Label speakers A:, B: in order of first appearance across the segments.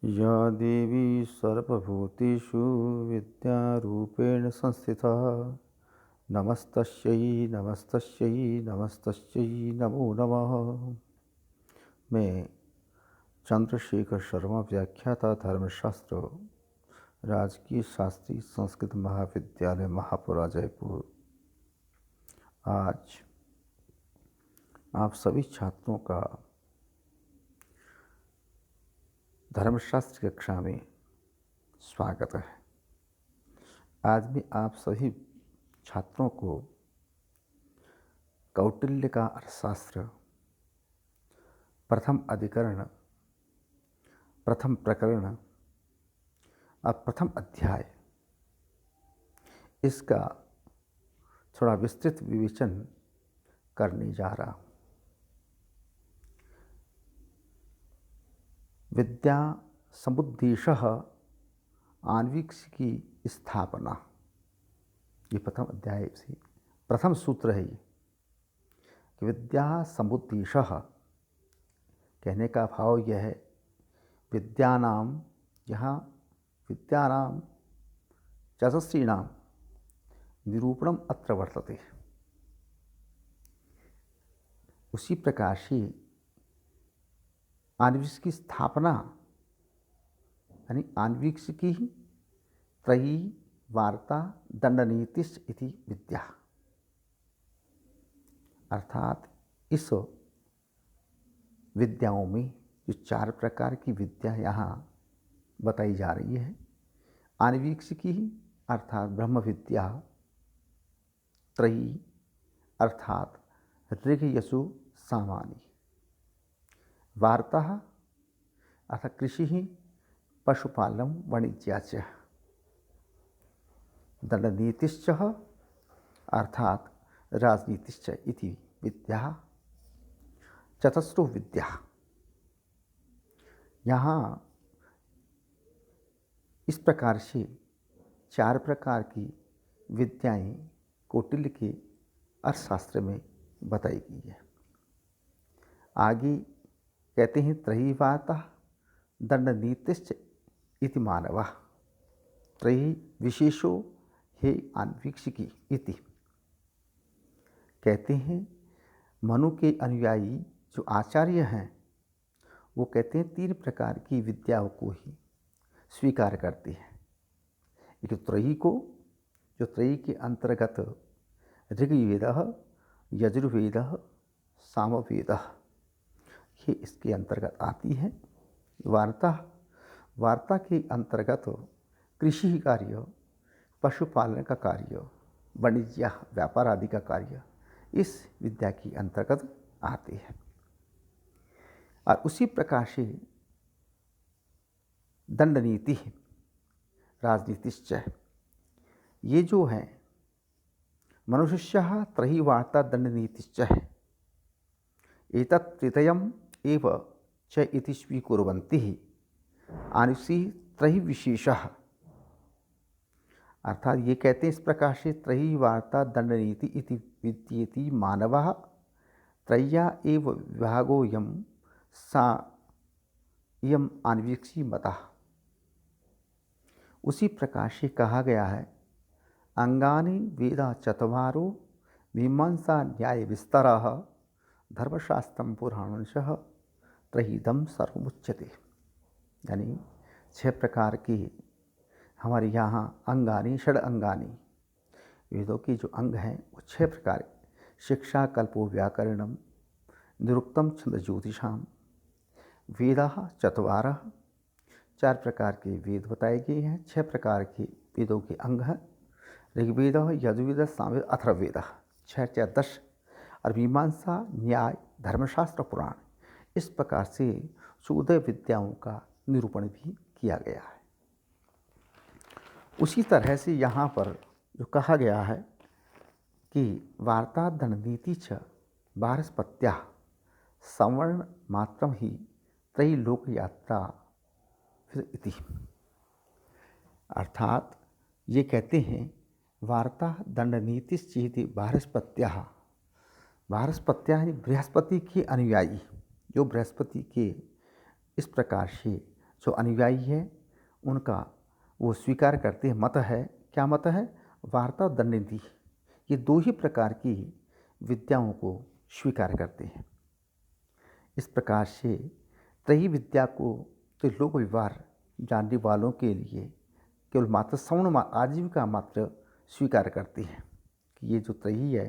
A: या देवी सर्वभूतेषु विद्यारूपेण संस्थिता नमस्तस्यै नमस्तस्यै नमस्तस्यै नमो नमः। मैं चंद्रशेखर शर्मा, व्याख्याता, धर्मशास्त्र, राजकीय शास्त्री संस्कृत महाविद्यालय महापुरा जयपुर, आज आप सभी छात्रों का धर्मशास्त्र कक्षा में स्वागत है। आज मैं आप सभी छात्रों को कौटिल्य का अर्थशास्त्र प्रथम अधिकरण, प्रथम प्रकरण और प्रथम अध्याय, इसका थोड़ा विस्तृत विवेचन करने जा रहा हूँ। विद्या समुद्देशः आन्वीक्षिकी स्थापना, ये प्रथम अध्याय से प्रथम सूत्र है ये कि विद्या समुद्देशः कहने का भाव यह है, विद्यानाम, यहाँ विद्यानाम चतुस्रीणाम निरूपणम अत्र वर्तते। उसी प्रकार से आन्वीक्षिकी स्थापना यानी आन्वीक्षिकी त्रयी वार्ता दंडनीतिश्च इति विद्या, अर्थात इस विद्याओं में जो चार प्रकार की विद्या यहाँ बताई जा रही है, आन्वीक्षिकी अर्थात ब्रह्म विद्या, त्रयी अर्थात ऋग यसु सामानी, वार्ता अर्थात कृषि पशुपालनम वाणिज्याच, दंडनीतिश्च अर्थात राजनीतिश्च इति विद्या, चतस्रो विद्या। यहाँ इस प्रकार से चार प्रकार की विद्याएं कौटिल्य के अर्थशास्त्र में बताई गई है। आगे कहते हैं त्रयी वार्ता दंडनीतिश्च इति मानवः, त्रयी विशेषो हे आन्वीक्षिकी इति। कहते हैं मनु के अनुयायी जो आचार्य हैं वो कहते हैं तीन प्रकार की विद्याओं को ही स्वीकार करते हैं। एक त्रयी को, जो त्रयी के अंतर्गत ऋग्वेदः, यजुर्वेदः, सामवेदः, ये इसके अंतर्गत आती है। वार्ता, वार्ता के अंतर्गत कृषि कार्य, पशुपालन का कार्य, वाणिज्य व्यापार आदि का कार्य इस विद्या के अंतर्गत आते हैं। और उसी प्रकार से दंडनीति, राजनीतिश्च, ये जो है मनुष्यः त्रयी वार्ता दंडनीतिश्च एतत् तृतीयम् एव च इति स्वीकुर्वन्ति आनुषी त्रयी विशेषः, अर्थात ये कहते हैं इस प्रकार से त्रयी वार्ता दंडनीति इति विद्येति मानवः त्रय्या एव विभागोऽयं सा इयम् आन्वीक्षी मतः। उसी प्रकार से कहा गया है अंगानि वेदा चत्वारो मीमांसा न्याय विस्तरः धर्मशास्त्रम पुराणंशः त्रयीदम सर्वमुच्यते। यानी छह प्रकार के हमारे यहाँ अंगानी, षड अंगानी, वेदों के जो अंग हैं वो छह प्रकार, शिक्षा कल्पो व्याकरणम निरुक्तम छंद ज्योतिषाम, वेदाः चत्वारः, चार प्रकार के वेद बताए गए हैं, छह प्रकार के वेदों के अंग हैं, ऋग्वेदः, यजुर्वेदः, सामवेद, अथर्ववेदः, छह चार 10, और मीमांसा, न्याय, धर्मशास्त्र, पुराण, इस प्रकार से 14 विद्याओं का निरूपण भी किया गया है। उसी तरह से यहाँ पर जो कहा गया है कि वार्ता दंडनीति च बारस्पत्या संवर्ण मात्रम ही त्रैलोक यात्रा इति, अर्थात ये कहते हैं वार्ता दंडनीतिश्चेति बारस्पत्या, बारहस्पत्या यानी बृहस्पति के अनुयायी, जो बृहस्पति के इस प्रकार से जो अनुयायी है उनका वो स्वीकार करते हैं। मत है, क्या मत है? वार्ता और दंडनीति, ये दो ही प्रकार की विद्याओं को स्वीकार करते हैं। इस प्रकार से त्रयी विद्या को तो लोक व्यवहार जानने वालों के लिए केवल मात्र सवर्ण आजीविका मात्र स्वीकार करते हैं कि ये जो त्रयी है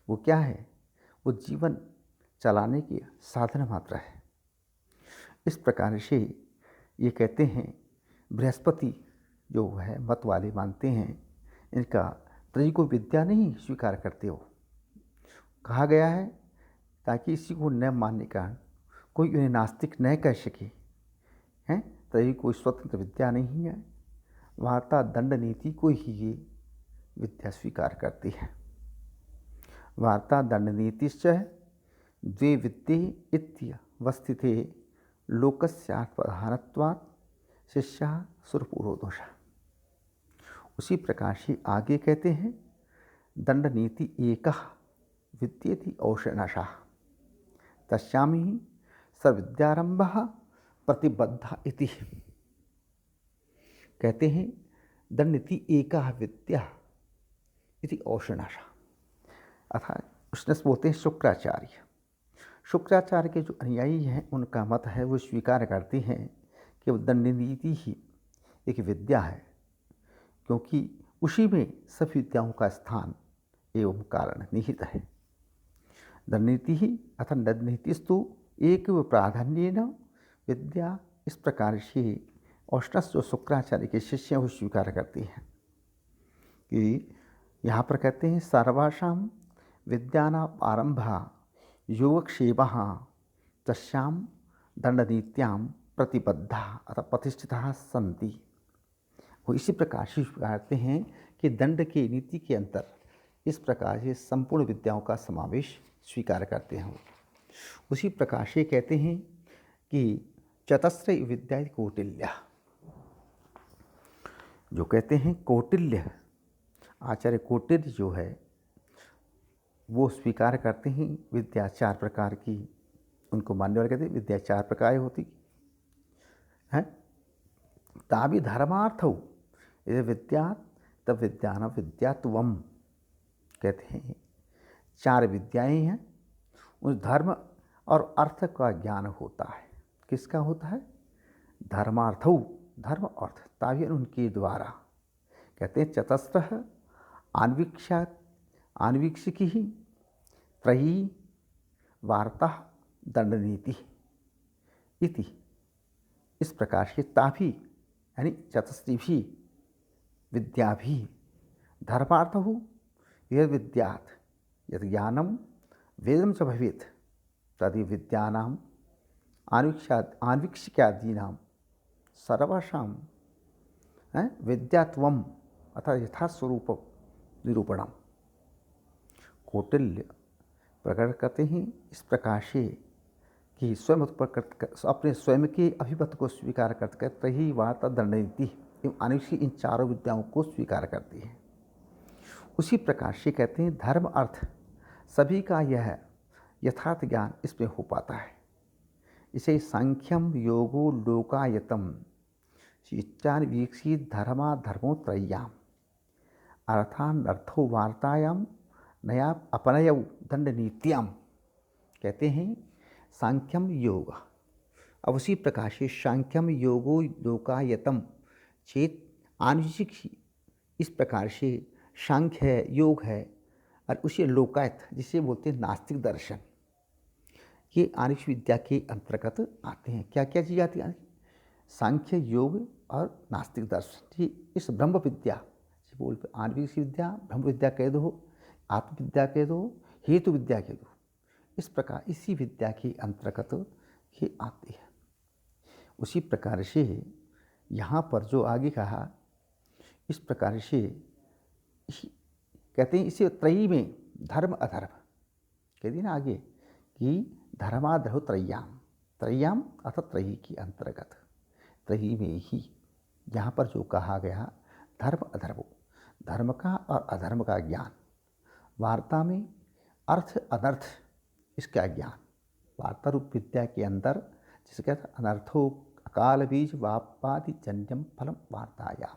A: वो क्या है? वो जीवन चलाने के साधन मात्र है। इस प्रकार से ये कहते हैं, बृहस्पति जो है मत वाले मानते हैं इनका त्रयी को विद्या नहीं स्वीकार करते हो। कहा गया है ताकि इसी को न मानने का कोई उन्हें नास्तिक न कह सके। हैं, त्रयी कोई स्वतंत्र विद्या नहीं है, वार्ता दंड नीति को ही ये विद्या स्वीकार करती है। वार्ता दंड नीतिश्च द्वे विद्ये इत्यवस्थिते लोकस्यात्मधानत्वात् शिष्या सुरपूर्व दोषा। उसी प्रकार से आगे कहते हैं, दंड नीति एकः विद्येति औषणशः तस्यामि सविद्यारंभः प्रतिबद्ध इति। कहते हैं दंड नीति एकः विद्या इति औषणशः, अर्थात उसने बोलते हैं शुक्राचार्य। शुक्राचार्य के जो अनुयायी हैं उनका मत है, वो स्वीकार करते हैं कि दंड नीति ही एक विद्या है, क्योंकि उसी में सभी विद्याओं का स्थान एवं कारण निहित है। दंडनीति ही अथ दंडनीतिस्तु एक प्राधान्येन विद्या। इस प्रकार से औष्णस जो शुक्राचार्य के शिष्य हैं वो स्वीकार करते हैं कि यहाँ पर कहते हैं सर्वासाम विद्यानाम आरंभा योगक्षेमः तस्याम दंडनीत्याम प्रतिबद्धा अथवा प्रतिष्ठिता सन्ति। वो इसी प्रकार से स्वीकारते हैं कि दंड के नीति के अंतर इस प्रकार से संपूर्ण विद्याओं का समावेश स्वीकार करते हैं। उसी प्रकार से कहते हैं कि चतस्र विद्या कौटिल्य, जो कहते हैं कौटिल्य, आचार्य कौटिल्य जो है वो स्वीकार करते हैं विद्या चार प्रकार की। उनको मानने वाले कहते हैं विद्या चार प्रकार होती हैं। ताभि धर्मार्थ यदि विद्या तब विद्यान विद्यात्वम, कहते हैं चार विद्याएं हैं, उस धर्म और अर्थ का ज्ञान होता है। किसका होता है? धर्मार्थ, धर्म अर्थ, ताभि उनके द्वारा। कहते हैं चतस्र आन्वीक्षिकी ही त्रयी वार्ता दंडनीति इति। इस प्रकार से ताभि यानी चतस्री भी विद्या भी धर्मार्थ हो यद विद्यात् यद ज्ञानम वेदम च भवेत् तदि विद्यानाम आन्वीक्षिकादीनाम सर्वासाम विद्यात्वम अतः यथास्वरूप निरूपणम। कौटिल्य प्रकट करते हैं इस प्रकार से कि स्वयं अपने स्वयं के अभिमत को स्वीकार करते ही वार्ता दंडनीति एवं आन्वीक्षिक इन चारों विद्याओं को स्वीकार करती है। उसी प्रकार से कहते हैं धर्म अर्थ सभी का यह यथार्थ ज्ञान इसमें हो पाता है। इसे सांख्यम योगो लोकायतम इत्यान्वीक्षित धर्मा धर्मो त्रय्याम अर्थान अर्थो वार्तायाम नया अपनयौ दंडनीत्याम। कहते हैं सांख्यम योग। अब उसी प्रकार से सांख्यम योगो लोकायतम चेत आनुषिक, इस प्रकार से सांख्य है, योग है और उसे लोकायत जिसे बोलते हैं नास्तिक दर्शन, ये आनुषिक विद्या के अंतर्गत आते हैं। क्या क्या चीज़ आती है? सांख्य, योग और नास्तिक दर्शन। ये इस ब्रह्म विद्या बोलते आनुषिक विद्या, ब्रह्म विद्या कह दो, आत्मविद्या कह दो, हेतु विद्या कह दो, इस प्रकार इसी विद्या के अंतर्गत ये आती है। उसी प्रकार से यहाँ पर जो आगे कहा, इस प्रकार से कहते हैं इसे त्रयी में धर्म अधर्म कहते हैं ना आगे कि धर्माधर्म त्रय्याम, त्रय्याम अर्थात त्रयी के अंतर्गत त्रयी में ही यहाँ पर जो कहा गया धर्म अधर्म, धर्म का और अधर्म का ज्ञान, वार्ता में अर्थ अनर्थ इसका ज्ञान, वार्ता रूप विद्या के अंदर जिसे कहते हैं अनर्थों अकाल बीज वापादि जन्यम फलम वार्ताया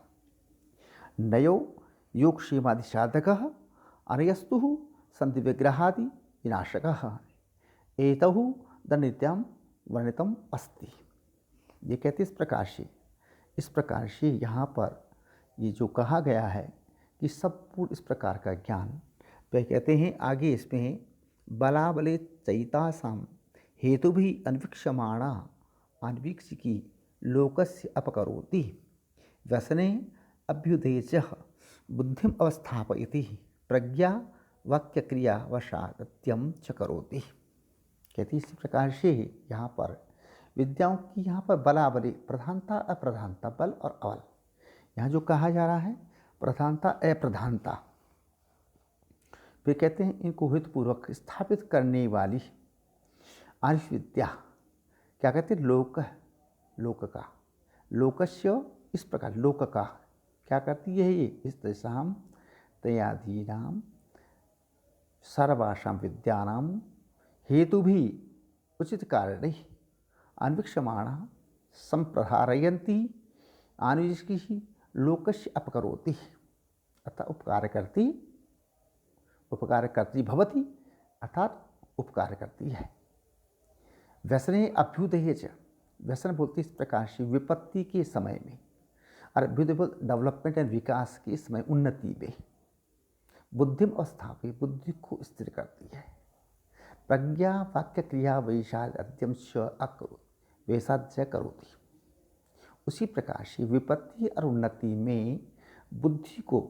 A: नयो योग क्षेमादि साधक अनयस्तु संधि विग्रहादि विनाशक एतहु दनित्यम वर्णितम अस्ति। ये कहते इस प्रकार से यहाँ पर ये जो कहा गया है कि सब पूर्ण इस प्रकार का ज्ञान, वे कहते हैं आगे इसमें बलाबले चैतासाम हेतु भी अन्वीक्षमाणा अन्वीक्षिकी लोकस्य अपकरोति व्यसने अभ्युदय बुद्धिम अवस्थापयति प्रज्ञा वाक्य क्रिया वशात्यम च करोति। कहती इसी प्रकार से यहाँ पर विद्याओं की यहाँ पर बलाबली प्रधानता अप्रधानता बल और अबल, यहाँ जो कहा जा रहा है प्रधानता अप्रधानता, वे कहते हैं इनको हितपूर्वक स्थापित करने वाली आयुष विद्या क्या कहते हैं लोक का लोकस्य इस प्रकार लोक का क्या करती है ये इस दिशाम तयादीनाम सर्वासाम विद्यानाम हेतु भी उचित कारण अन्वीक्षमाणा संप्रधारयन्ति आनुजिकी ही लोकस्य अपकरोति अर्थात उपकार करती भवति अर्थात उपकार करती है। व्यसने अभ्युदय च, व्यसन बोलते इस प्रकार से विपत्ति के समय में और डेवलपमेंट एंड विकास के समय उन्नति में बुद्धिम अवस्थापे बुद्धि को स्थिर करती है। प्रज्ञा वाक्य क्रिया वैशाद्यम वैसाध्य करोति, उसी प्रकार से विपत्ति और उन्नति में बुद्धि को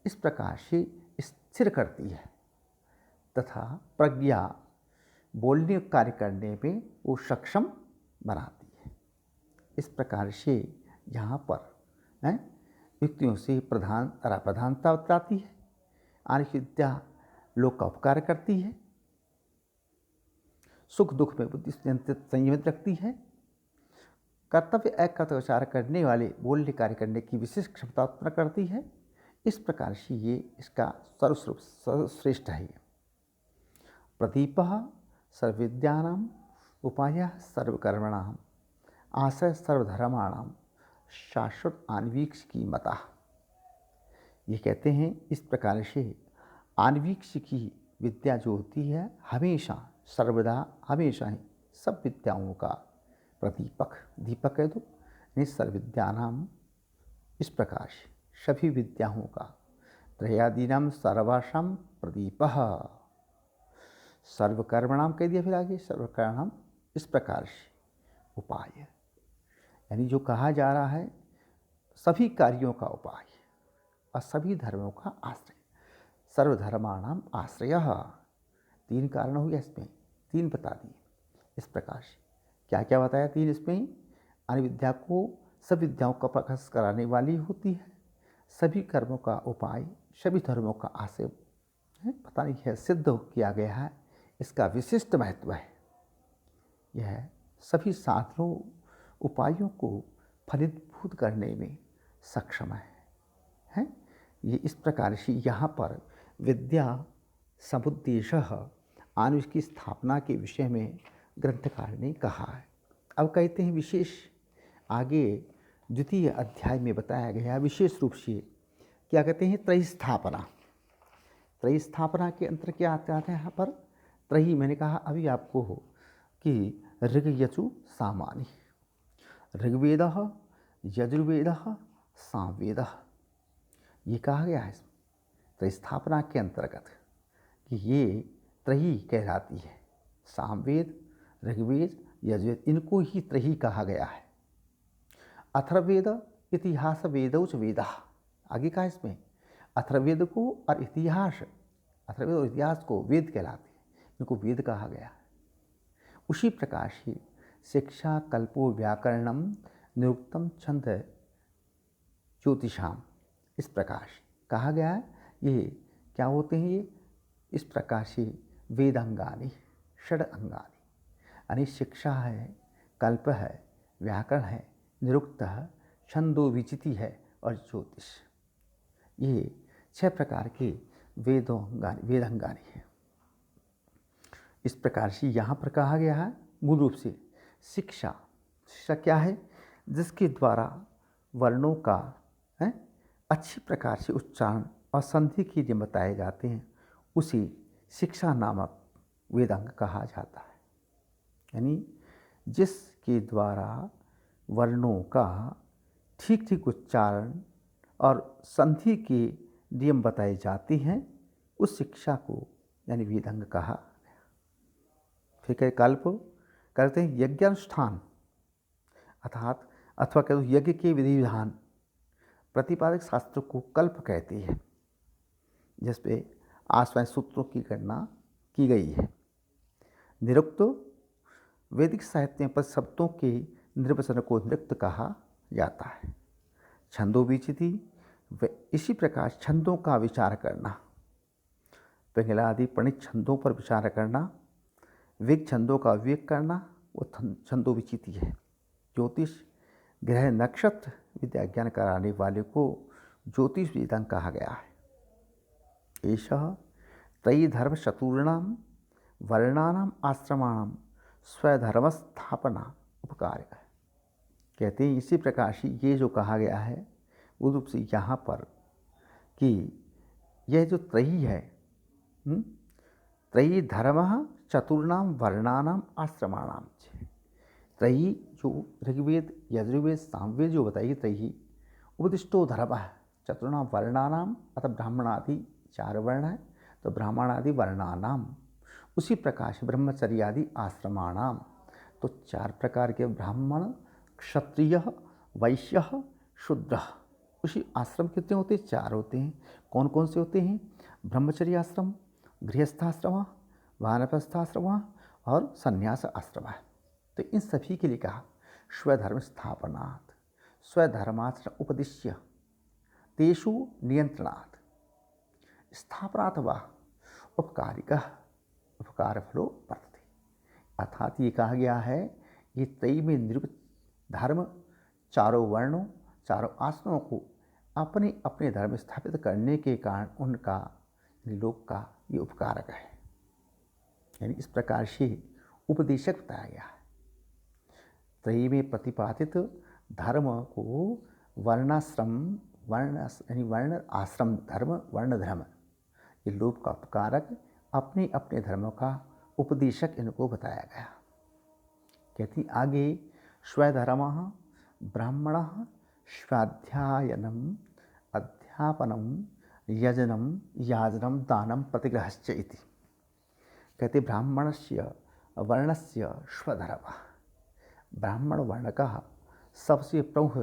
A: इस प्रकार से स्थिर करती है तथा प्रज्ञा बोलने कार्य करने में वो सक्षम बनाती है। इस प्रकार से यहाँ पर युक्तियों से प्रधानता बताती है, आर्य विद्या लोक का उपकार करती है, सुख दुख में बुद्धि संयमित रखती है, कर्तव्य एकत्र विचार करने वाले बोलने कार्य करने की विशेष क्षमता उत्पन्न करती है। इस प्रकार से ये इसका सर्वश्रेष्ठ है। प्रदीप सर्वविद्यानाम उपाय सर्वकर्मणाम आशय सर्वधर्माणाम शाश्वत आन्वीक्षिकी मता। ये कहते हैं इस प्रकार से आन्वीक्षिकी विद्या जो होती है हमेशा सर्वदा हमेशा ही सब विद्याओं का प्रदीपक दीपक है तो सर्वविद्यानाम इस प्रकार से सभी विद्याओं का त्रयादीनाम सर्वासाम प्रदीपः सर्वकर्मणाम कह दिया, फिर आगे सर्वकर्मणाम इस प्रकार से उपाय, यानी जो कहा जा रहा है सभी कार्यों का उपाय और सभी धर्मों का आश्रय, सर्वधर्माणाम आश्रय। तीन कारण हो गया इसमें, तीन बता दिए। इस प्रकार से क्या क्या बताया तीन इसमें, अन्य विद्या को सब विद्याओं का प्रकाश कराने वाली होती है, सभी कर्मों का उपाय, सभी धर्मों का आश्रय है, पता नहीं है सिद्ध किया गया है, इसका विशिष्ट महत्व है। यह सभी साधनों उपायों को फलीभूत करने में सक्षम है। ये इस प्रकार से यहाँ पर विद्या समुद्देशः आनुष की स्थापना के विषय में ग्रंथकार ने कहा है। अब कहते हैं विशेष आगे द्वितीय अध्याय में बताया गया विशेष रूप से क्या कहते हैं त्रयस्थापना। त्रयस्थापना के अंतर क्या आता है यहाँ पर, त्रयी मैंने कहा अभी आपको हो कि ऋग यजु सामानि, ऋग्वेदः यजुर्वेदः सामवेदः, ये कहा गया है त्रयस्थापना के अंतर्गत कि ये त्रयी कहलाती है। सामवेद ऋग्वेद यजुर्वेद इनको ही त्रयी कहा गया है। अथर्ववेद इतिहास वेदौच वेदा, आगे कहा इसमें अथर्ववेद को और इतिहास, अथर्ववेद और इतिहास को वेद कहलाते हैं, इनको वेद कहा गया है। उसी प्रकार से शिक्षा कल्पो व्याकरणम निरुक्तम छंद ज्योतिषाम, इस प्रकार से कहा गया है। ये क्या होते हैं, ये इस प्रकार से वेदांगानि षड अंगानि, यानी शिक्षा है, कल्प है, व्याकरण है, निरुक्त है, छंदो विचिति है और ज्योतिष, ये 6 प्रकार के वेदांगानि हैं। इस प्रकार से यहाँ पर कहा गया है मूल रूप से शिक्षा शिक्षा क्या है? जिसके द्वारा वर्णों का है अच्छी प्रकार से उच्चारण और संधि के लिए बताए जाते हैं, उसे शिक्षा नामक वेदांग कहा जाता है। यानी जिसके द्वारा वर्णों का ठीक ठीक उच्चारण और संधि के नियम बताए जाते हैं, उस शिक्षा को यानी वेदांग कहा। फिर कहे कल्प करते हैं यज्ञानुष्ठान, अर्थात अथवा कह दो यज्ञ के विधि विधान प्रतिपादक शास्त्र को कल्प कहते हैं, जिस पे आश्वान सूत्रों की गणना की गई है। निरुक्त वैदिक साहित्य में शब्दों के निर्वचन को नृत्य कहा जाता है। छंदोविचिति व इसी प्रकार छंदों का विचार करना, पिंगला आदि प्रणीत छंदों पर विचार करना, वेग छंदों का विवेक करना, वो छंदोविचिति है। ज्योतिष ग्रह नक्षत्र विद्या ज्ञान कराने वाले को ज्योतिष वेदांग कहा गया है। एषः त्रयी धर्म चतुर्णाम वर्णानाम आश्रमाणाम स्वधर्मस्थापना उपकार है। कहते हैं इसी प्रकार से ये जो कहा गया है वो रूप से यहाँ पर कि यह जो त्रयी है, त्रयी धर्म चतुर्णाम वर्णानाम आश्रमाणाम, त्रयी जो ऋग्वेद यजुर्वेद सामवेद जो बताइए त्रयी उपदिष्टो धर्म है, चतुर्णाम वर्णानाम अतः ब्राह्मणादि 4 वर्ण है तो ब्राह्मणादि वर्णानाम, उसी प्रकार से ब्रह्मचर्य आदि आश्रमाणाम, तो 4 प्रकार के ब्राह्मण क्षत्रिय वैश्य शूद्र, उसी आश्रम कितने होते हैं? 4 होते हैं। कौन कौन से होते हैं? ब्रह्मचर्य आश्रम, गृहस्थाश्रम, वानप्रस्थाश्रम और संन्यास आश्रम है। तो इन सभी के लिए कहा स्वधर्म स्थापनात्, स्वधर्माश्रम उपदिश्य तेषु नियंत्रणात् स्थापनात् वा उपकारिका उपकार फलो वर्तते। अर्थात ये कहा गया है ये त्रयी में निरूपित धर्म, चारों वर्णों, चारों आश्रमों को अपने अपने धर्म स्थापित करने के कारण उनका लोक का ये उपकारक है। यानी इस प्रकार से उपदेशक बताया गया है। त्रयी में प्रतिपादित धर्म को वर्णाश्रम, यानी वर्ण आश्रम धर्म, वर्ण धर्म, ये लोक का उपकारक अपने अपने धर्मों का उपदेशक इनको बताया गया। कहती आगे स्वधर्म ब्राह्मण स्वाध्यायनम अध्यापनम यजनम याजनम दानम प्रतिग्रहश्च इति। कहते ब्राह्मणस्य वर्णस्य स्वधर्म, ब्राह्मण वर्ण का सबसे प्रमुख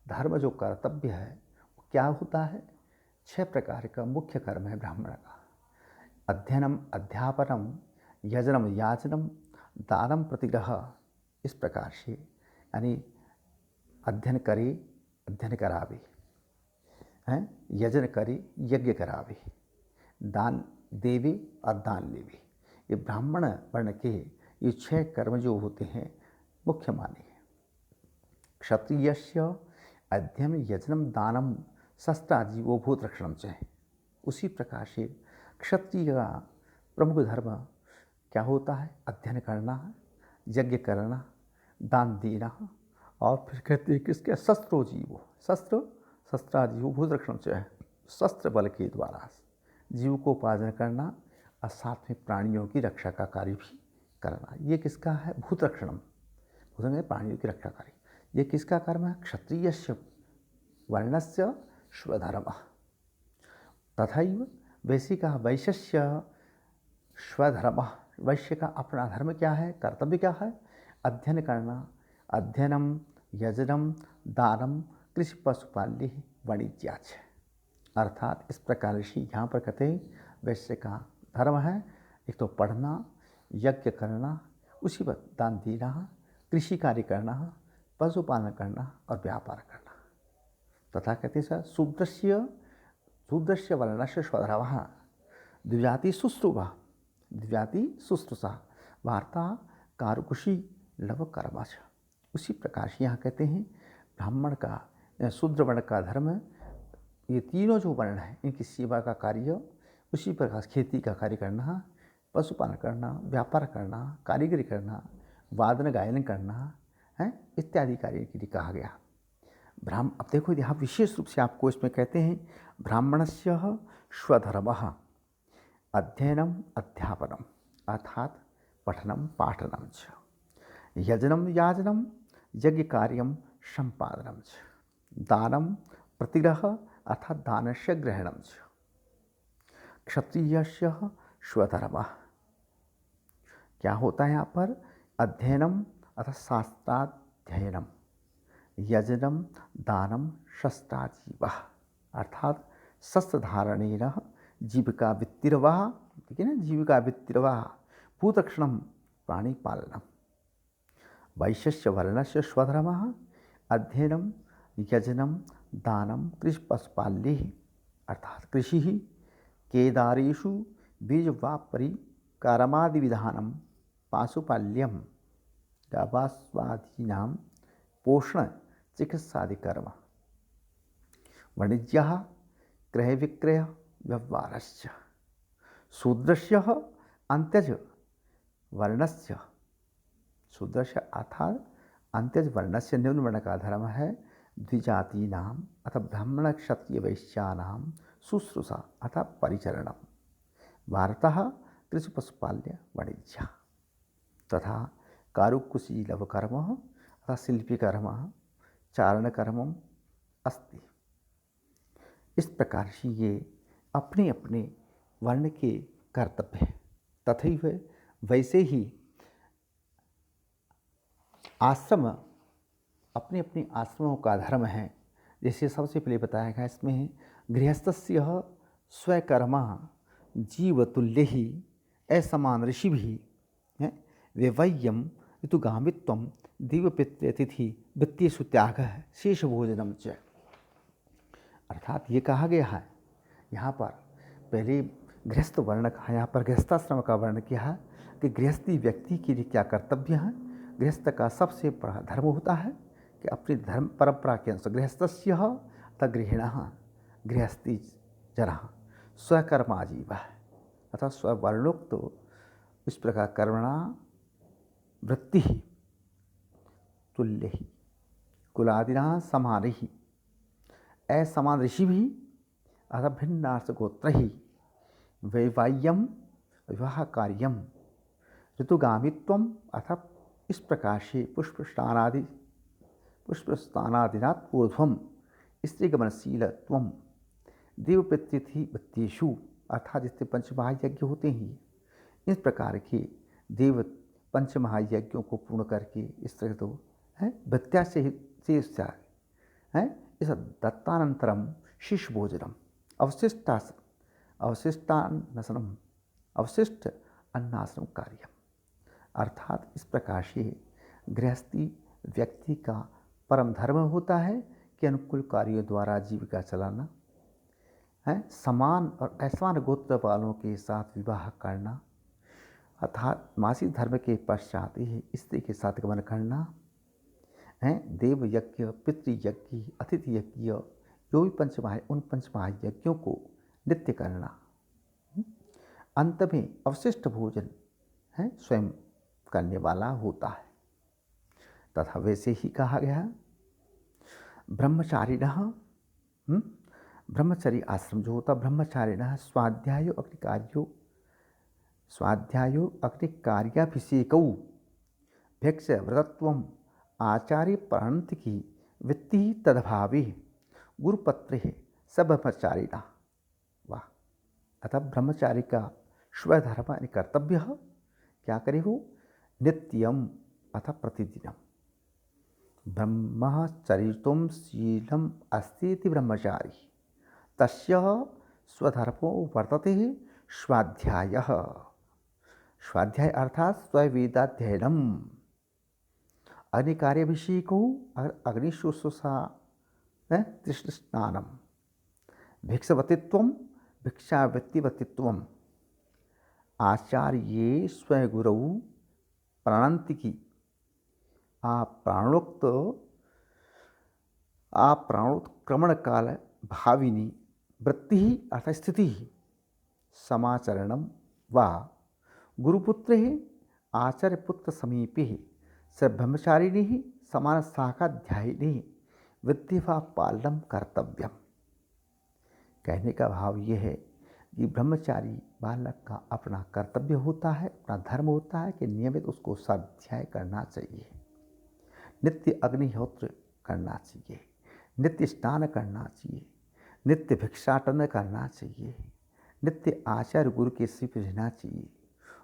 A: धर्म जो कर्तव्य है वो क्या होता है? 6 प्रकार का मुख्य कर्म है ब्राह्मण का। अध्ययनम अध्यापनम यजनम याचनम दानम प्रतिग्रह, इस प्रकार से यानी अध्ययन करे अध्ययन करावे, हैं यजन करे यज्ञ करावे, दान देवे और दान लेवे। ये ब्राह्मण वर्ण के ये 6 कर्म जो होते हैं मुख्य माने हैं। क्षत्रियस्य अध्ययन यजनम दानम शस्त्राजीवो भूत रक्षणम च, उसी प्रकार से क्षत्रिय का प्रमुख धर्म क्या होता है? अध्ययन करना, यज्ञ करना, दान देना, और फिर कहते हैं किसके? शस्त्रो जीवो, शस्त्राजीवो भूत रक्षणम च, शस्त्र बल के द्वारा जीव को उपार्जन करना और साथ में प्राणियों की रक्षा का कार्य भी करना। ये किसका है? भूत रक्षणम, प्राणियों की रक्षा कार्य। ये किसका कर्म है? क्षत्रियस्य वर्णस्य स्वधर्म तथैव वैश्य का वैश्यस्य स्वधर्म, वैश्य का अपना धर्म क्या है? कर्तव्य क्या है? अध्ययन करना, अध्ययनम यजनम दानम कृषि पशुपाल्य वाणिज्याच। अर्थात इस प्रकार से यहाँ पर कहते हैं वैश्य का धर्म है एक तो पढ़ना, यज्ञ करना, उसी पर दान देना, कृषि कार्य करना, पशुपालन करना और व्यापार करना। तथा कहते हैं शूद्रस्य वर्णस्य स्वधर्मः द्विजाति शुश्रूषा, द्विजाति शुश्रूषा वार्ता कारुकुशी लव कर्मच। उसी प्रकार से यहाँ कहते हैं ब्राह्मण का शूद्र वर्ण का धर्म, ये तीनों जो वर्ण हैं इनकी सेवा का कार्य, उसी प्रकार खेती का कार्य करना, पशुपालन करना, व्यापार करना, कारीगरी करना, वादन गायन करना, हैं, इत्यादि कार्य के लिए कहा गया। अब देखो यहाँ विशेष रूप से आपको इसमें कहते हैं ब्राह्मणस्य स्वधर्मः अध्ययनम अध्यापनम अर्थात पठनम पाठनम च यजनम याजनम यज्ञ कार्यम संपादनम च दानम प्रतिग्रह अर्थात दानस्य ग्रहणम च क्षत्रियस्य स्वधर्मः। क्या होता है यहाँ पर? अध्ययनम अर्थात शास्त्राध्ययनम, यजनम दानम शस्त्राजीवः अर्थात शस्त्र धारणेन जीविका वित्तिर्वाह, ठीक है ना, जीविका वित्तिर्वाह भूतक्षणम प्राणीपालनम। वैश्यस्य वर्णस्य स्वधर्मः अध्ययनम यजनम दानम कृषि पशुपाल्यैः अर्थात कृषि केदारेषु बीजवापरिकारमादि विधानम पाशुपाल्यम गवास्वादीनां पोषण चिकित्सादिकर्म वाणिज्यः क्रय विक्रय व्यवहारस्य शूद्रस्य अंत्यज वर्णस्य, शूद्रस्य अर्थात अंत्यज वर्णस्य निम्न वर्ण का धर्म है द्विजातीनां अथवा ब्राह्मण क्षत्रिय वैश्यानां शुश्रूषा अर्थात परिचरणम भारतः कृषि पशुपाल्य वाणिज्य तथा कारुकुशीलव कर्म अथवा शिल्पी कर्म चारण कर्म अस्ति। इस प्रकार से ये अपने अपने वर्ण के कर्तव्य है। तथैव वैसे ही आश्रम अपने अपने आश्रमों का धर्म है। जैसे सबसे पहले बताया गया इसमें गृहस्थस्य स्वकर्मा जीवतुल्य ही असमान ऋषि भी है वेवय्यम ऋतुगामित्वम दिव्यपितृतिथि वित्तीयसु त्याग शेष भोजनम च। अर्थात ये कहा गया है यहाँ पर पहले गृहस्थ वर्ण का, यहाँ पर गृहस्थाश्रम का वर्ण किया है कि गृहस्थी व्यक्ति के लिए क्या कर्तव्य है। गृहस्थ का सबसे बड़ा धर्म होता है कि अपनी धर्म परंपरा के अनुसार गृहस्थस्य तगृहिणः गृहस्थी जनः स्वकर्माजीव अर्थात स्ववर्णोक्त तो इस प्रकार कर्मणा वृत्ति ही तुल्य ही कुलादिना समान ही असमान ऋषि भी अथ भिन्नार्थ गोत्र ही वैवाह्यम विवाह कार्यम ऋतुगामित्वम अथ इस प्रकार से पुष्पस्नानादिनात् पूर्वम स्त्रीगमनशीलत्वम देवपितृति वित्तेषु अर्थात जिससे पंचमहायज्ञ होते हैं इस प्रकार के देव पंचमहायज्ञों को पूर्ण करके इस तरह तो है भत्या से है इस दत्तानंतरम शिष्य भोजनम अवशिष्टान्नसनम अवशिष्ट अन्नाश्रम कार्यम। अर्थात इस प्रकार से गृहस्थी व्यक्ति का परम धर्म होता है कि अनुकूल कार्यों द्वारा जीविका चलाना है, समान और असमान गोत्र वालों के साथ विवाह करना अर्थात मासिक धर्म के पश्चात ही स्त्री के साथ गमन करना है, देव यज्ञ पितृयज्ञ अतिथि यज्ञ जो भी उन पंचमहायज्ञों को नित्य करना, अंत में अवशिष्ट भोजन है स्वयं करने वाला होता है। तथा वैसे ही कहा गया ब्रह्मचारिणः ब्रह्मचर्य आश्रम जो होता ब्रह्मचारिणः स्वाध्यायो अग्निकार्याभिषेकौ भिक्ष व्रतत्वम आचार्य प्रणति की वित्ति तदभावे गुरुपत्र सब ब्रह्मचारिणः। वाह। अतः ब्रह्मचारी का स्वधर्म कर्तव्य क्या करे वो नित्यम अथ प्रतिदिनम ब्रह्मचर्यितुं शीलम अस्ति ब्रह्मचारी तस्य स्वधर्मो वर्तते स्वाध्यायः। स्वाध्याय अर्थात स्ववेदाध्ययनम अग्निकार्याभिषेको अग्निशुश्रूषा तृष्ण स्नानम भिक्षवतित्वम भिक्षावृत्तिवतित्वम आचार्ये स्वगुरौ प्रणति की आप्राणोत्क्रमण काल भाविनी वृत्ति अर्थात स्थिति समाचरणम वा गुरुपुत्र आचार्यपुत्र समीपे स ब्रह्मचारिणी समान शाखाध्यायिनी विद्या पालनम कर्तव्यम। कहने का भाव ये है कि ब्रह्मचारी बालक का अपना कर्तव्य होता है, अपना धर्म होता है कि नियमित उसको स्वाध्याय करना चाहिए, नित्य अग्निहोत्र करना चाहिए, नित्य स्नान करना चाहिए, नित्य भिक्षाटन करना चाहिए, नित्य आचार्य गुरु के सिर रहना चाहिए।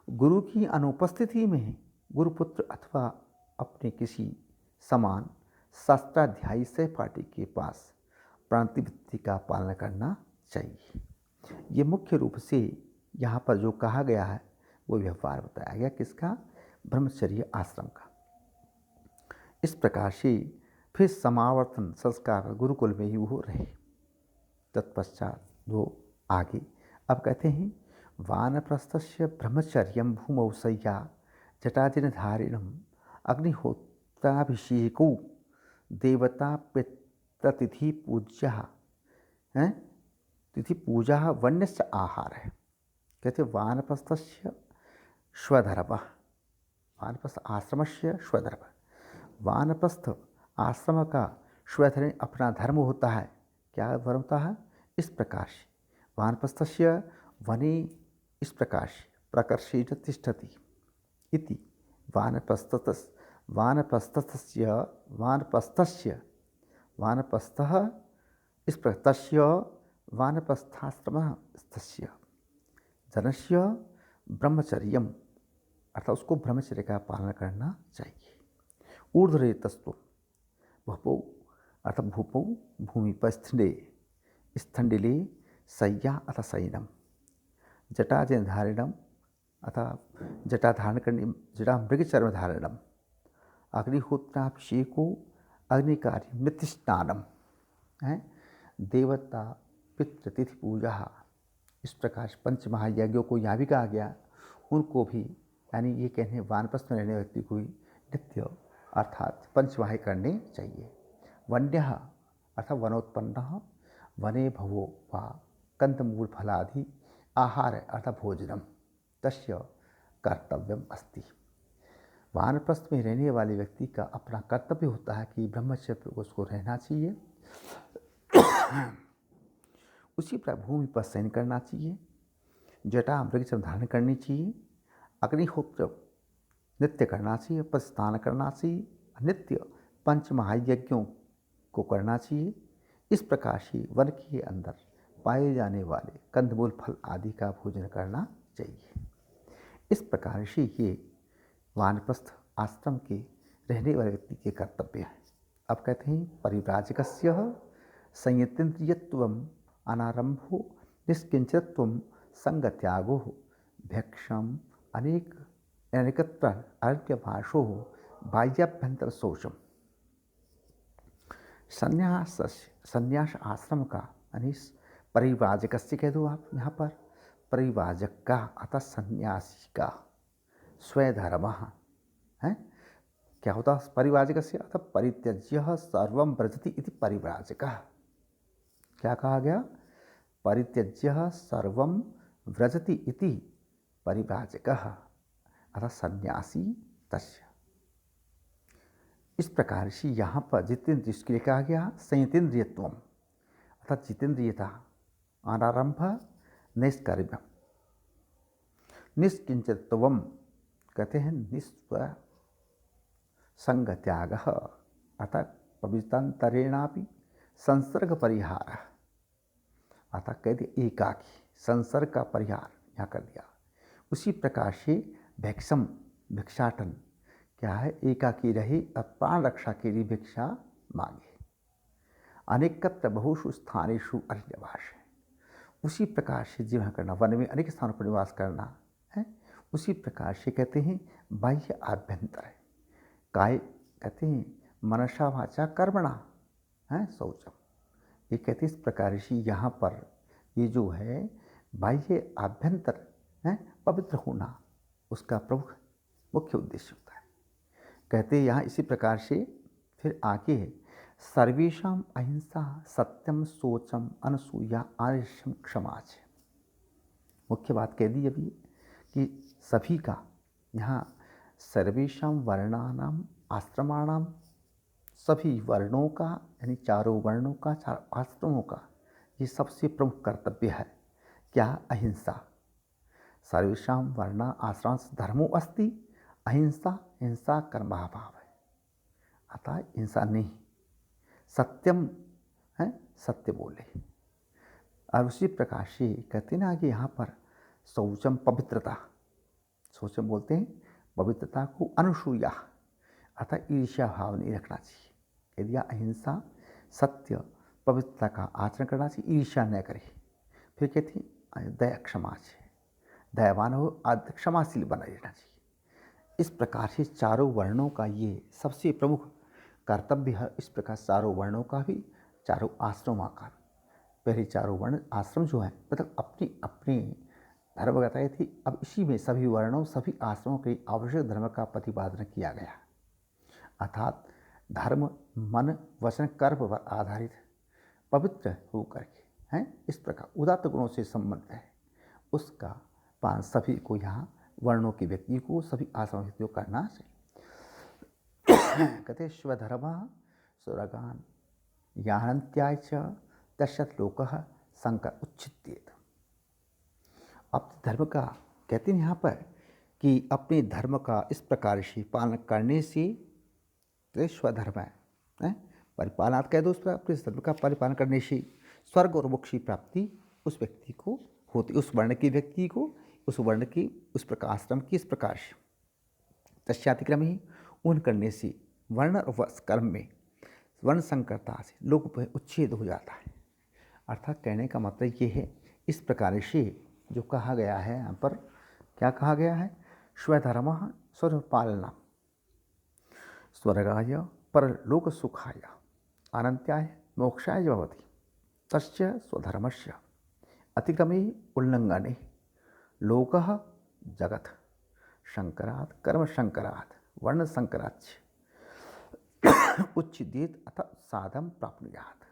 A: गुरु की अनुपस्थिति में गुरुपुत्र अथवा अपने किसी समान शास्त्राध्यायी सहपाठी के पास प्रणतिवृत्ति का पालन करना चाहिए। ये मुख्य रूप से यहाँ पर जो कहा गया है वो व्यवहार बताया गया किसका? ब्रह्मचर्य आश्रम का। इस प्रकार से फिर समावर्तन संस्कार गुरुकुल में ही वो रहे। तत्पश्चात वो आगे अब कहते हैं वानप्रस्थस्य ब्रह्मचर्यं भूमौ शय्या जटाजनधारिणम् अग्निहोत्राभिषेको देवता पितृतिथि पूज्य है, तिथि पूजा वन्यस्य आहार है। कहते वानप्रस्थस्य स्वधर्म, वानप्रस्थ आश्रम से स्वधर्म, वानप्रस्थ आश्रम का स्वधर्म अपना धर्म होता है। क्या धर्म होता है? इस प्रकार से वानप्रस्थस्य वने इस प्रकार से प्रकर्षेण तिष्ठति इति वानप्रस्थः इस प्रकार तस्य वानप्रस्थाश्रमः तस्य जनस्य ब्रह्मचर्यम, अर्थात उसको ब्रह्मचर्य का पालन करना चाहिए। ऊर्ध्वरेतस्तु भूपौ अर्थात भूपौ भूमि पर स्थंडिले शय्या अथ शयनम, जटाजनधारिणम अथा जटा धारण करने, जटा मृगचर्म धारणम, अग्निहोत्राभिषेको अग्निकार्य नित्य स्नानम है, देवता पितृतिथि पूजा। इस प्रकार पंच महायज्ञों को यहाँ भी कहा गया, उनको भी यानी ये कहने वानप्रस्थ में रहने व्यक्ति को नित्य अर्थात पंचमाह करने चाहिए। वन्य अर्थात वनोत्पन्न वने भवो वा कंदमूल फलादि आहार अर्थात भोजनम तस्य कर्तव्यम अस्ति। वानप्रस्थ में रहने वाले व्यक्ति का अपना कर्तव्य होता है कि ब्रह्मचर्य पर उसको रहना चाहिए, उसी पर भूमि पर शयन करना चाहिए, जटा मृगचर्म धारण करनी चाहिए, अग्निहोत्र नित्य करना चाहिए, पर स्नान करना चाहिए, नित्य पंच महायज्ञों को करना चाहिए। इस प्रकार से वन के अंदर पाए जाने वाले कंदमूल फल आदि का भोजन करना चाहिए। इस प्रकार से ये वानप्रस्थ आश्रम के रहने वाले व्यक्ति के कर्तव्य हैं। अब कहते हैं परिव्राजकस्य संयतेन्द्रियत्वम अनारंभो निष्किंचत्वम संगत्यागो भक्षम अनेकत्र अरण्यभाषो बाह्याभ्यंतर शोचम। संन्यास आश्रम का यानी परिव्राजक से कह दो आप यहाँ पर, परिव्राजक का अतः सन्यासी का स्वधर्म है। क्या होता है परिव्राजक से? अतः परित्यज्य सर्वं व्रजति इति परिव्राजक। क्या कहा गया? परित्यज्य सर्वं व्रजति इति परिव्राजक अतः सन्यासी तस्य। इस प्रकार से यहाँ पर जितेंद्रिय इसके लिए कहा गया संयतेन्द्रियत्वम अर्थात जितेंद्रियता, अनारंभ निष्कर्म, निष्किंचत्वम कहते हैं निस्व संग त्याग अर्थात पवित्रांतरेणापि संसर्ग परिहार, अर्थात कहते एकाकी संसर्ग का परिहार यहाँ कर दिया। उसी प्रकार से भैक्षम भिक्षाटन क्या है? एकाकी रहे और प्राण रक्षा के लिए भिक्षा मांगे। अनेकत्र बहुषु स्थानेषु अरण्यवास है, उसी प्रकार से जीवन करना, वन में अनेक स्थानों पर निवास करना है। उसी प्रकार से कहते हैं बाह्य आभ्यंतर है, काय कहते हैं मनसा वाचा कर्मणा है शौचम। ये कहते हैं इस प्रकार से यहाँ पर ये जो है बाह्य आभ्यंतर है पवित्र होना, उसका प्रमुख मुख्य उद्देश्य होता है। कहते हैं यहाँ इसी प्रकार से फिर आगे है सर्वेषां अहिंसा सत्यम शोचम अनसूया आर्यम क्षमाच। मुख्य बात कह दी अभी कि सभी का यहाँ सर्वेषां वर्णानाम आश्रमाणाम सभी वर्णों का यानी चारों वर्णों का, चारों आश्रमों का ये सबसे प्रमुख कर्तव्य है। क्या? अहिंसा। सर्वेषां वर्णा आश्रम धर्मो अस्ति अहिंसा हिंसा कर्मभाव है। अतः हिंसा नहीं, सत्यम है, सत्य बोले। और उसी प्रकार से कहते ना कि यहाँ पर शौचम पवित्रता, शौचम बोलते हैं पवित्रता को, अनुसूया अतः ईर्ष्या भाव नहीं रखना चाहिए। यदि अहिंसा सत्य पवित्रता का आचरण करना चाहिए, ईर्ष्या न करे। फिर कहते हैं दया क्षमा से, दयावान हो, क्षमाशील बना रहना चाहिए। इस प्रकार से चारों वर्णों का ये सबसे प्रमुख कर्तव्य है। इस प्रकार चारों वर्णों का भी, चारों आश्रमों का भी। पहले चारों वर्ण आश्रम जो है मतलब अपनी अपनी धर्म बताई थी, अब इसी में सभी वर्णों सभी आश्रमों के आवश्यक धर्म का प्रतिपादन किया गया। अर्थात धर्म मन वचन कर्म पर आधारित पवित्र होकर के हैं, इस प्रकार उदात्त गुणों से संबंध है, उसका पालन सभी को, यहाँ वर्णों के व्यक्ति को, सभी आश्रम व्यक्तियों को करना चाहिए। कहते स्वधर्म सुरगान यानंत्याय च तस्यत् लोकः संकर उच्छित्येत। अपने धर्म का कहते हैं यहाँ पर कि अपने धर्म का इस प्रकार से पालन करने से, तो स्वधर्म है परिपालनात् कह दो, उस पर अपने धर्म का परिपालन करने से स्वर्ग और मोक्ष की प्राप्ति उस व्यक्ति को होती, उस वर्ण के व्यक्ति को, उस वर्ण की, उस प्रकार आश्रम की। इस प्रकार से तस्यातिक्रम ही उन करने से वर्ण और कर्म में वर्ण संकरता से लोक उच्छेद हो जाता है। अर्थात कहने का मतलब ये है, इस प्रकार से जो कहा गया है यहाँ पर, क्या कहा गया है? स्वधर्म स्वपालना स्वर्गाय परलोक सुखाय अनंत्याय मोक्षाय भवति तस्य स्वधर्मस्य अतिक्रमे उल्लंघने लोकः जगत शंकरात् कर्म शंकरात् वर्ण संकराच्च उच्छिदेत अथ साधम प्राप्नुयात्।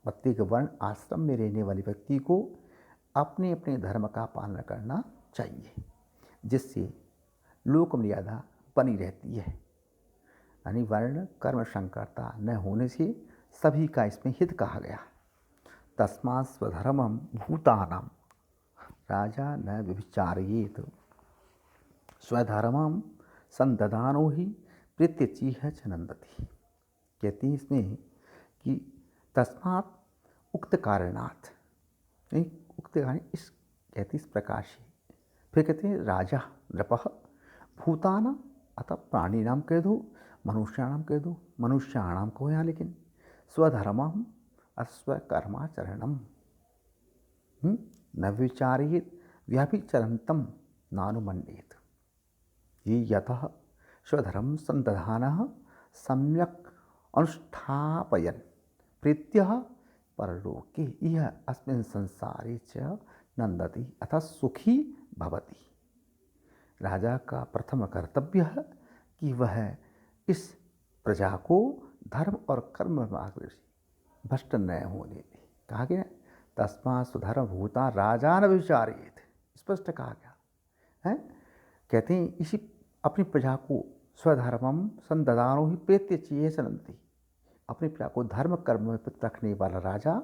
A: प्रत्येक वर्ण आश्रम में रहने वाले व्यक्ति को अपने अपने धर्म का पालन करना चाहिए, जिससे लोक मर्यादा बनी रहती है। यानी वर्ण कर्म संकरता न होने से सभी का इसमें हित कहा गया। तस्मात् स्वधर्मं भूतानां राजा न व्यभिचारयेत स्वधर्मं संदधानो ही प्रीत्यचीह च नंदति। कहते हैं इसमें कि तस्मात् उक्त कारणात्, उक्त कारण इस, कहते इस प्रकार से। फिर कहते हैं राजा नृपः भूतानां, अतः प्राणी नाम कह दो, मनुष्याणाम कह दो, मनुष्याणाम को यहाँ, लेकिन स्वधर्मम अस्वकर्माचरणम न विचारित व्याभिचरंतम नानुमन्येत। ये यतः स्वधर्म संदधानः सम्यक् अनुष्ठापयन् प्रीत्यः परलोके इह अस्मिन् संसारे च नंदति अतः सुखी भवति। राजा का प्रथम कर्तव्य है कि वह इस प्रजा को धर्म और कर्म मार्ग से भ्रष्ट न होने दे। कहा गया तस्मात् स्वधर्म भूता राजा न विचारित, स्पष्ट कहा गया है। कहते हैं इसी अपनी प्रजा को स्वधर्मम संदधानो ही प्रेत्य चाहिए सनंती, अपनी प्रजा को धर्म कर्म में रखने वाला राजा,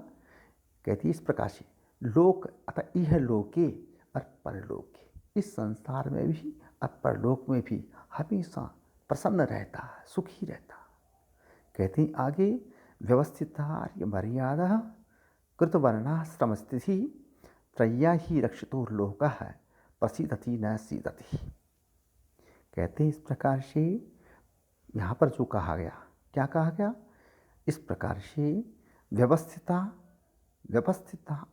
A: कहती इस प्रकार से लोक अतः यह लोके और परलोके, इस संसार में भी और परलोक में भी हमेशा प्रसन्न रहता, सुखी रहता। कहते हैं आगे व्यवस्थितार्य मर्यादा कृतवर्णाश्रम स्थिति त्रय्या ही रक्षितो लोकः प्रसीदति न सीदति। कहते हैं इस प्रकार से यहाँ पर जो कहा गया, क्या कहा गया? इस प्रकार से व्यवस्थिता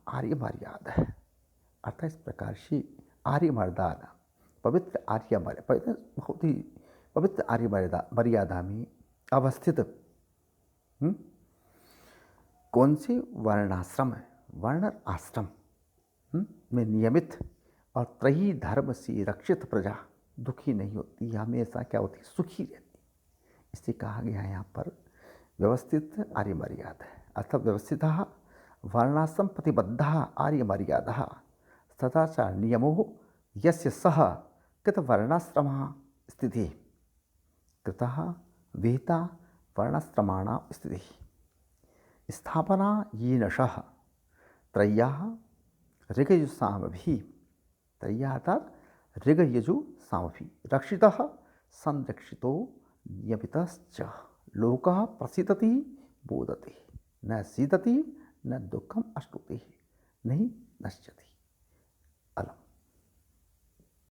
A: आर्य मर्यादा है, अर्थात इस प्रकार से आर्य मर्यादा, पवित्र आर्य मर्यादा, बहुत ही पवित्र आर्य मर्यादा में अवस्थित कौन से वर्णाश्रम है, वर्ण आश्रम में नियमित और त्रयी धर्म से रक्षित प्रजा दुखी नहीं होती, हमेशा क्या होती? सुखी रहती। इसे कहा गया है यहाँ पर व्यवस्थित आर्य मर्यादा, अर्थात व्यवस्थित वर्णाश्रम प्रतिबद्ध आर्य मर्यादा सदाचार नियमो यस्य सह कृत वर्णाश्रम स्थिति कृतः विहिता वर्णस्त्रमाणा स्थितिः स्थापना येनशः त्रय्याः ऋगयजुसामभिः त्रय्याः अर्थात् ऋगयजुसामभिः रक्षितः संरक्षितो नियमितश्च लोकः प्रसीदति बोधते न सीदति न दुःखम अश्नुते नहीं नश्यति अलम।